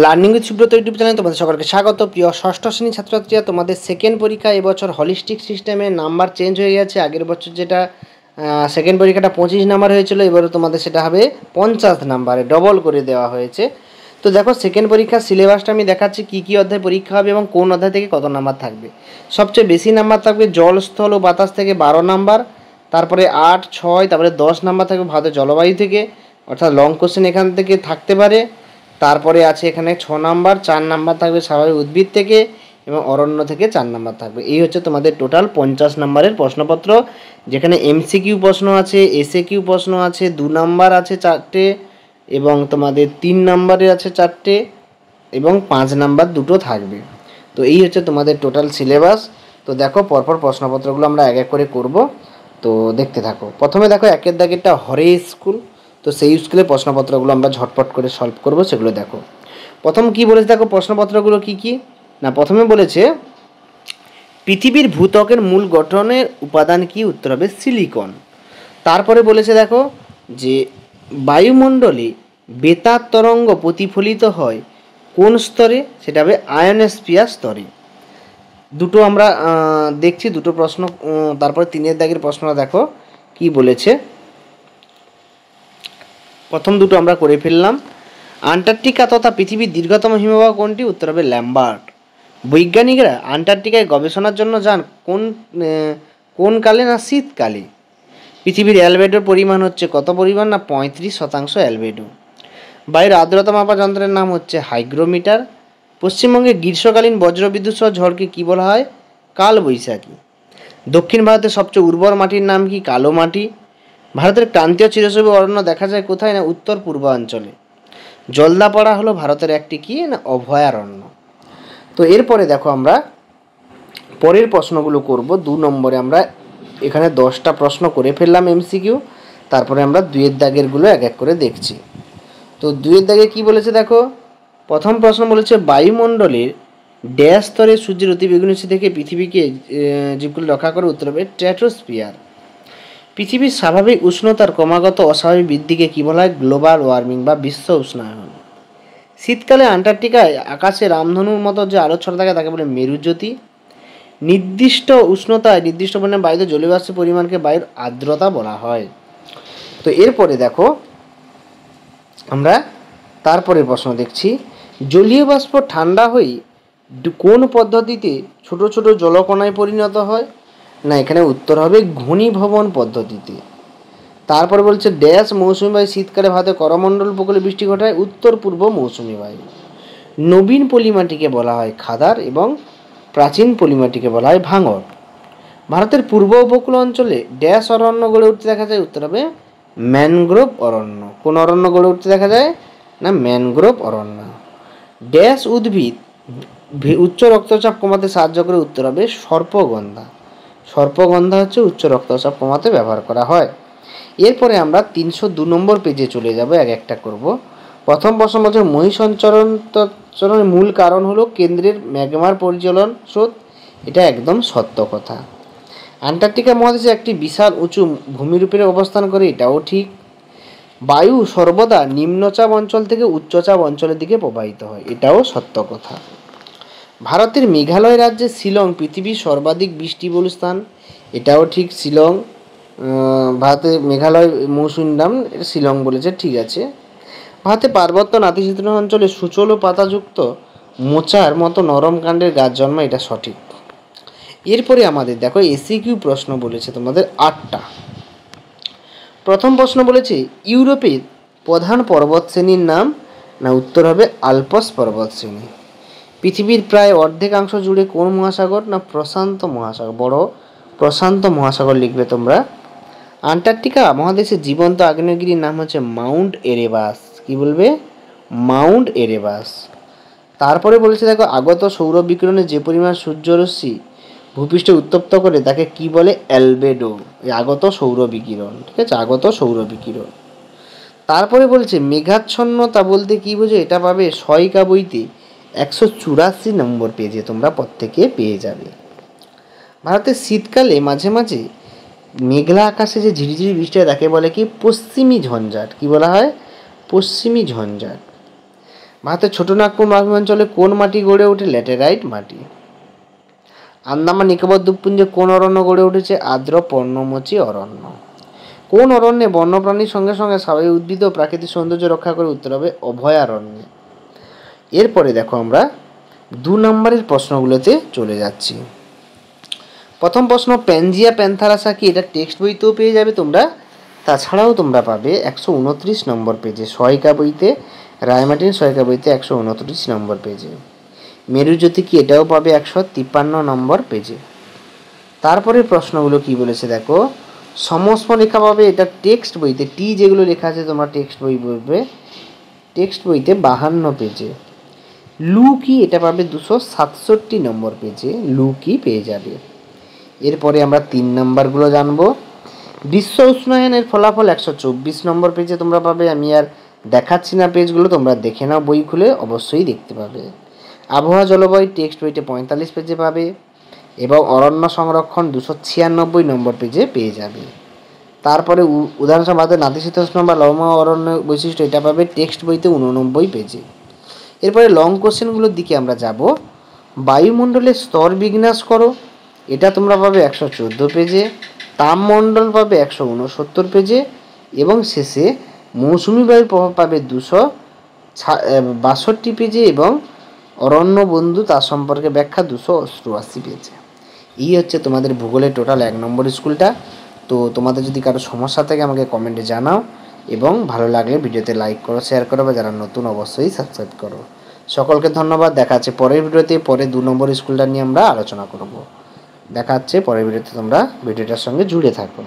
Learning with Subrata YouTube চ্যানেলে তোমাদের সকলকে স্বাগত। প্রিয় ষষ্ঠ শ্রেণীর ছাত্রছাত্রীরা, তোমাদের সেকেন্ড পরীক্ষা এবছর হলিস্টিক সিস্টেমে নাম্বার চেঞ্জ হয়ে গেছে। আগের বছর যেটা সেকেন্ড পরীক্ষাটা 25 নাম্বার হয়েছিল, এবারে তোমাদের সেটা হবে 50 নাম্বারে, ডবল করে দেওয়া হয়েছে। তো দেখো, সেকেন্ড পরীক্ষার সিলেবাসটা আমি দেখাচ্ছি, কী কী অধ্যায় পরীক্ষা হবে এবং কোন অধ্যায় থেকে কত নাম্বার থাকবে। সবচেয়ে বেশি নাম্বার থাকবে জল, স্থল ও বাতাস থেকে 12 নাম্বার, তারপরে 8, 6, তারপরে 10 নাম্বার থাকবে ভারতের জলবায়ু থেকে, অর্থাৎ লং কোশ্চেন এখান থেকে থাকতে পারে। তারপরে আছে এখানে 6 নাম্বার, 4 নাম্বার থাকবে স্বাভাবিক উদ্ভিদ থেকে এবং অরণ্য থেকে 4 নাম্বার থাকবে। এই হচ্ছে তোমাদের টোটাল 50 নাম্বারের প্রশ্নপত্র, যেখানে এমসিকিউ প্রশ্ন আছে, এসএকিউ প্রশ্ন আছে, 2 নাম্বার আছে 4টে এবং তোমাদের 3 নাম্বারে আছে 4টে এবং 5 নাম্বার 2টো থাকবে। তো এই হচ্ছে তোমাদের টোটাল সিলেবাস। তো দেখো, পরপর প্রশ্নপত্রগুলো আমরা এক এক করে করব, তো দেখতে থাকো। প্রথমে দেখো, একের দাগেরটা হরে স্কুল। তো সেই স্কুলের প্রশ্নপত্রগুলো আমরা ঝটপট করে সলভ করব, সেগুলো দেখো। প্রথম কি বলেছে দেখো, প্রশ্নপত্রগুলো কি কি না, প্রথমে বলেছে পৃথিবীর ভূত্বকের মূল গঠনের উপাদান কি, উত্তর হবে সিলিকন। তারপরে বলেছে দেখো যে বায়ুমণ্ডলে বেতার তরঙ্গ প্রতিফলিত হয় কোন স্তরে, সেটা হবে আয়নোস্ফিয়ার স্তরে। দুটো আমরা দেখছি, দুটো প্রশ্ন। তারপরে 3 দাগের প্রশ্নটা দেখো কি বলেছে। প্রথম দুটো আমরা করে ফেললাম। আন্টার্কটিকা তথা পৃথিবীর দীর্ঘতম হিমবাহ কোনটি, উত্তর হবে ল্যাম্বার্ট। বৈজ্ঞানিকরা আন্টার্কটিকায় গবেষণার জন্য যান কোন কালে, না শীতকালে। পৃথিবীর অ্যালবেডোর পরিমাণ হচ্ছে কত পরিমাণ, না 35% অ্যালবেডো। বায়ুর আর্দ্রতা মাপা যন্ত্রের নাম হচ্ছে হাইগ্রোমিটার। পশ্চিমবঙ্গে গ্রীষ্মকালীন বজ্রবিদ্যুৎ সহ ঝড়কে কী বলা হয়, কালবৈশাখী। দক্ষিণ ভারতের সবচেয়ে উর্বর মাটির নাম কি, কালো মাটি। ভারতের ক্রান্তীয় চিরসবুজ অরণ্য দেখা যায় কোথায়, না উত্তর পূর্বাঞ্চলে। জলদাপাড়া হলো ভারতের একটি কি, না অভয়ারণ্য। তো এরপরে দেখো, আমরা পরের প্রশ্নগুলো করব। 2 নম্বরে আমরা এখানে 10টা প্রশ্ন করে ফেললাম এমসিকিউ। তারপরে আমরা 2 দাগেরগুলো এক এক করে দেখছি। তো 2 দাগে কি বলেছে দেখো, প্রথম প্রশ্ন বলেছে বায়ুমণ্ডলের ড্যাশ স্তরে সূর্যের অতিবেগুনি থেকে পৃথিবীকে জীবগুলো রক্ষা করে, উত্তর হবে স্ট্র্যাটোস্ফিয়ার। পৃথিবীর স্বাভাবিক উষ্ণতার ক্রমাগত অস্বাভাবিক বৃদ্ধিকে কী বলা হয়, গ্লোবাল ওয়ার্মিং বা বিশ্ব উষ্ণায়ন। শীতকালে আন্টার্কটিকায় আকাশে রামধনুর মতো যে আলো ছড়া থাকে তাকে বলে মেরুজ্যোতি। নির্দিষ্ট উষ্ণতায় নির্দিষ্ট পরিমাণে বায়ুতে জলীয়বাষ্পের পরিমাণকে বায়ুর আর্দ্রতা বলা হয়। তো এরপরে দেখো, আমরা তারপরের প্রশ্ন দেখছি, জলীয় বাষ্প ঠান্ডা হয়ে কোন পদ্ধতিতে ছোট ছোট জলকণায় পরিণত হয়, না এখানে উত্তর হবে ঘনীভবন পদ্ধতিতে। তারপরে বলছে ড্যাশ মৌসুমি বায়ু শীতকালে ভারতে করমণ্ডল উপকূলে বৃষ্টি ঘটায়, উত্তর পূর্ব মৌসুমি বায়ু। নবীন পলিমাটিকে বলা হয় খাদার এবং প্রাচীন পলিমাটিকে বলা হয় ভাঙর। ভারতের পূর্ব উপকূল অঞ্চলে ড্যাশ অরণ্য গড়ে উঠতে দেখা যায়, উত্তর হবে ম্যানগ্রোভ অরণ্য। কোন অরণ্য গড়ে উঠতে দেখা যায়, না ম্যানগ্রোভ অরণ্য। ড্যাশ উদ্ভিদ উচ্চ রক্তচাপ কমাতে সাহায্য করে, উত্তর হবে সর্পগন্ধা। সর্পগন্ধা হচ্ছে উচ্চ রক্তচাপ কমাতে ব্যবহার করা হয়। এরপরে আমরা 302 নম্বর পেজে চলে যাব, এক একটা করব। প্রথম প্রশ্ন বলছে মহীসঞ্চরণের মূল কারণ হলো কেন্দ্রের ম্যাগমার পরিচলন স্রোত। এটা একদম সত্য কথা। আন্টার্কটিকা মহাদেশে একটি বিশাল উঁচু ভূমিরূপে অবস্থান করে, এটাও ঠিক। বায়ু সর্বদা নিম্নচাপ অঞ্চল থেকে উচ্চচাপ অঞ্চলের দিকে প্রবাহিত হয়, এটাও সত্য কথা। ভারতের মেঘালয় রাজ্যের শিলং পৃথিবীর সর্বাধিক বৃষ্টিবহুল স্থান, এটাও ঠিক। শিলং ভারতের মেঘালয় মৌসুমী নাম, এটা শিলং বলেছে, ঠিক আছে। ভারতে পার্বত্য নাতিশীতোষ্ণ অঞ্চলে সুচল পাতাযুক্ত মোচার মতো নরম কাণ্ডের গাছ জন্মায়, এটা সঠিক। এরপরে আমাদের দেখো এসিকিউ প্রশ্ন বলেছে তোমাদের 8টা। প্রথম প্রশ্ন বলেছে ইউরোপের প্রধান পর্বতশ্রেণীর নাম, না উত্তর হবে আল্পস পর্বতশ্রেণী। পৃথিবীর প্রায় অর্ধেকাংশ জুড়ে কোন মহাসাগর, না প্রশান্ত মহাসাগর। বড় প্রশান্ত মহাসাগর লিখবে তোমরা। আন্টার্কটিকা মহাদেশের জীবন্ত আগ্নেয়গিরির নাম হচ্ছে মাউন্ট এরেবাস। কি বলবে, মাউন্ট এরেবাস। তারপরে বলেছে দেখো আগত সৌর বিকিরণে যে পরিমাণ সূর্যরশ্মি ভূপৃষ্ঠে উত্তপ্ত করে তাকে কি বলে, অ্যালবেডো। এই আগত সৌর বিকিরণ, ঠিক আছে, আগত সৌর বিকিরণ। তারপরে বলছে মেঘাচ্ছন্নতা বলতে কি বোঝো, এটা পাবে সহায়িকা বইতে 184 নম্বর পেজে তোমরা প্রত্যেকে পেয়ে যাবে। ভারতের শীতকালে মাঝে মাঝে মেঘলা আকাশে যে ঝিরিঝিরি বৃষ্টি হয় তাকে বলে কি, পশ্চিমী ঝঞ্ঝাট। কি বলা হয়, পশ্চিমী ঝঞ্ঝাট। ভারতের ছোটনাগপুর মালভূমি অঞ্চলে কোন মাটি গড়ে ওঠে? ল্যাটেরাইট মাটি। আন্দামান নিকোবর দ্বীপপুঞ্জে কোন অরণ্য গড়ে উঠেছে? আর্দ্র পর্ণমোচী অরণ্য। কোন অরণ্যে বন্যপ্রাণীর সঙ্গে সঙ্গে স্বাভাবিক উদ্ভিদ ও প্রাকৃতিক সৌন্দর্য রক্ষা করে? উত্তর হবে অভয়ারণ্যে। এরপরে দেখো আমরা 2 নম্বরের প্রশ্নগুলোতে চলে যাচ্ছি। প্রথম প্রশ্ন, প্যানজিয়া প্যান্থারাসা কি? এটা টেক্সট বইতেও পেয়ে যাবে তোমরা, তাছাড়াও তোমরা পাবে 129 নম্বর পেজে, সহায়িকা বইতে, রায়মার্টিন সহায়িকা বইতে 129 নম্বর পেজে। মেরুজ্যোতি কি? এটাও পাবে 153 নম্বর পেজে। তারপরে প্রশ্নগুলো কি বলেছে দেখো, সমস্প রেখা পাবে, এটা টেক্সট বইতে, টি যেগুলো লেখা আছে তোমরা টেক্সট বই বলবে, টেক্সট বইতে 52 পেজে। লু কি? এটা পাবে 267 নম্বর পেজে, লু কি পেয়ে যাবে। এরপরে আমরা 3 নাম্বারগুলো জানবো। বিশ্ব উষ্ণায়নের ফলাফল 124 নম্বর পেজে তোমরা পাবে, আমি আর দেখাচ্ছি না পেজগুলো, তোমরা দেখে নাও, বই খুলে অবশ্যই দেখতে পাবে। আবহাওয়া জলবায়ু টেক্সট বইতে 45 পেজে পাবে এবং অরণ্য সংরক্ষণ 296 নম্বর পেজে পেয়ে যাবে। তারপরে উদাহরণস্বরূপ ভারতের নাতিশীতোষ্ণ বা লবণাম্ল অরণ্য বৈশিষ্ট্য, এটা পাবে টেক্সট বইতে 89 পেজে। এরপরে লং কোশ্চেনগুলোর দিকে আমরা যাব। বায়ুমণ্ডলের স্তর বিন্যাস করো, এটা তোমরা পাবে 114 পেজে। তাপমণ্ডল পাবে 169 পেজে এবং শেষে মৌসুমি বায়ুর প্রভাব পাবে 262 পেজে এবং অরণ্য বন্ধু তার সম্পর্কে ব্যাখ্যা 288 পেজে। এই হচ্ছে তোমাদের ভূগোলের টোটাল 1 নম্বর স্কুলটা। তো তোমাদের যদি কারো সমস্যা থাকে আমাকে কমেন্টে জানাও এবং ভালো লাগলে ভিডিওতে লাইক করো, শেয়ার করো, বা যারা নতুন অবশ্যই সাবস্ক্রাইব করো। সকলকে ধন্যবাদ। দেখা হচ্ছে পরের ভিডিওতে। পরে 2 নম্বর স্কুলটা নিয়ে আমরা আলোচনা করব। দেখা হচ্ছে পরের ভিডিওতে, তোমরা ভিডিওটার সঙ্গে জুড়ে থাকো।